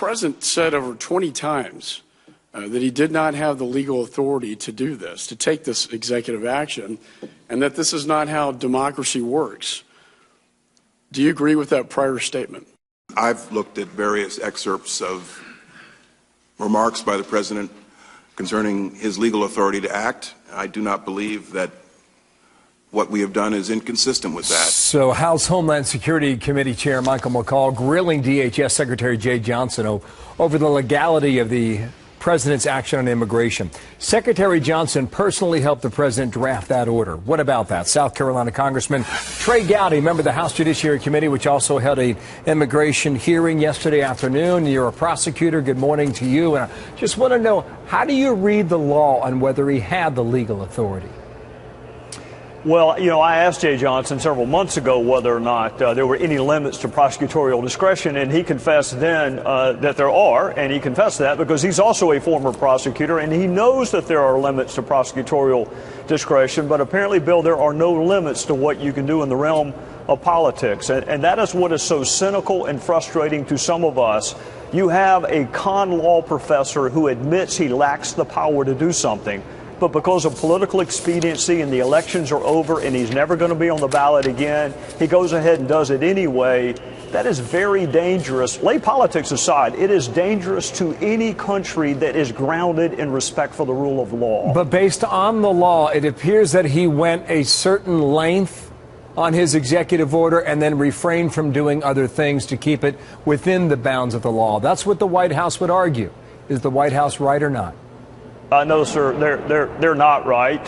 president said over 20 times that he did not have the legal authority to do this, to take this executive action, and that this is not how democracy works. Do you agree with that prior statement? I've looked at various excerpts of remarks by the president concerning his legal authority to act. I do not believe that what we have done is inconsistent with that. So House Homeland Security Committee Chair Michael McCaul grilling DHS Secretary Jay Johnson over the legality of the president's action on immigration. Secretary Johnson personally helped the president draft that order. What about that? South Carolina Congressman Trey Gowdy, member of the House Judiciary Committee, which also held an immigration hearing yesterday afternoon. You're a prosecutor. Good morning to you. And I just want to know, how do you read the law on whether he had the legal authority? Well, I asked Jay Johnson several months ago whether or not there were any limits to prosecutorial discretion, and he confessed then that there are, and he confessed that because he's also a former prosecutor, and he knows that there are limits to prosecutorial discretion, but apparently, Bill, there are no limits to what you can do in the realm of politics, and that is what is so cynical and frustrating to some of us. You have a con law professor who admits he lacks the power to do something, but because of political expediency and the elections are over and he's never going to be on the ballot again, he goes ahead and does it anyway. That is very dangerous. Lay politics aside, it is dangerous to any country that is grounded in respect for the rule of law. But based on the law, it appears that he went a certain length on his executive order and then refrained from doing other things to keep it within the bounds of the law. That's what the White House would argue. Is the White House right or not? No, sir, they're not right.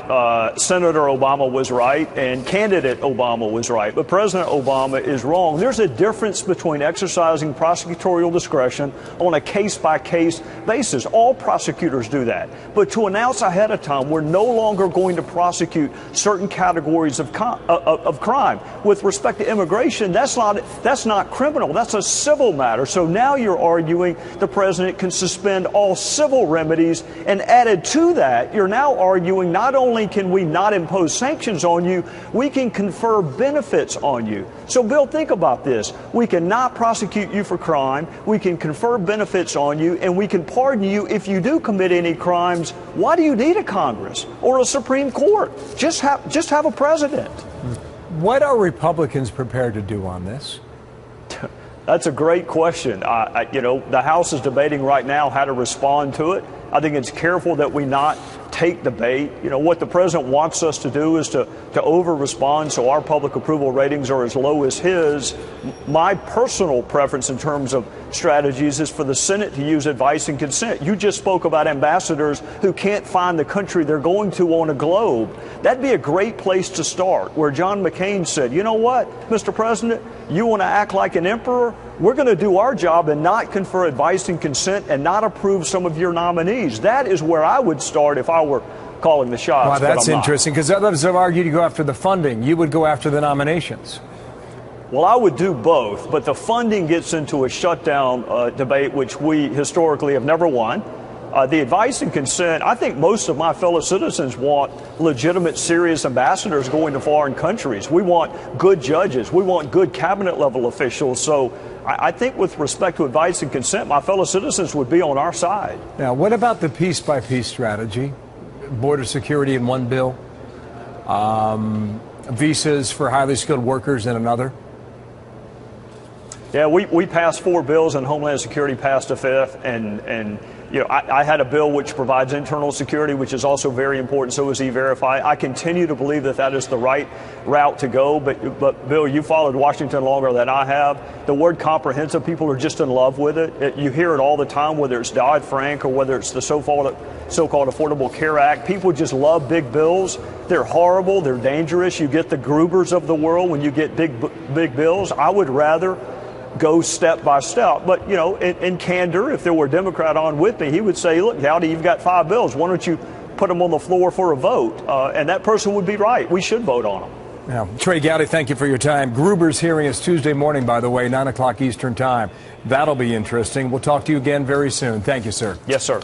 Senator Obama was right, and candidate Obama was right. But President Obama is wrong. There's a difference between exercising prosecutorial discretion on a case-by-case basis. All prosecutors do that. But to announce ahead of time, we're no longer going to prosecute certain categories of crime. With respect to immigration, that's not criminal. That's a civil matter. So now you're arguing the president can suspend all civil remedies, and added to that, you're now arguing not only can we not impose sanctions on you, we can confer benefits on you. So, Bill, think about this. We cannot prosecute you for crime, we can confer benefits on you, and we can pardon you if you do commit any crimes. Why do you need a Congress or a Supreme Court? Just have a president. What are Republicans prepared to do on this? That's a great question. The House is debating right now how to respond to it. I think it's careful that we not take the bait. What the president wants us to do is to over-respond so our public approval ratings are as low as his. My personal preference in terms of strategies is for the Senate to use advice and consent. You just spoke about ambassadors who can't find the country they're going to on a globe. That'd be a great place to start, where John McCain said, you know what, Mr. President, you want to act like an emperor? We're going to do our job and not confer advice and consent and not approve some of your nominees. That is where I would start if I were calling the shots. Wow, that's interesting, because others have argued to go after the funding. You would go after the nominations. Well, I would do both, but the funding gets into a shutdown debate, which we historically have never won. The advice and consent, I think most of my fellow citizens want legitimate, serious ambassadors going to foreign countries. We want good judges. We want good cabinet level officials. So I think with respect to advice and consent, my fellow citizens would be on our side. Now, what about the piece-by-piece strategy? Border security in one bill, visas for highly skilled workers in another? Yeah, we passed 4 bills, and Homeland Security passed a 5th, and I had a bill which provides internal security, which is also very important. So is E-Verify. I continue to believe that that is the right route to go. But Bill, you followed Washington longer than I have. The word comprehensive, people are just in love with it. You hear it all the time, whether it's Dodd-Frank or whether it's the so-called Affordable Care Act. People just love big bills. They're horrible. They're dangerous. You get the Grubers of the world when you get big bills. I would rather go step by step. But, in candor, if there were a Democrat on with me, he would say, look, Gowdy, you've got 5 bills. Why don't you put them on the floor for a vote? And that person would be right. We should vote on them. Now, Trey Gowdy, thank you for your time. Gruber's hearing is Tuesday morning, by the way, 9 o'clock Eastern time. That'll be interesting. We'll talk to you again very soon. Thank you, sir. Yes, sir.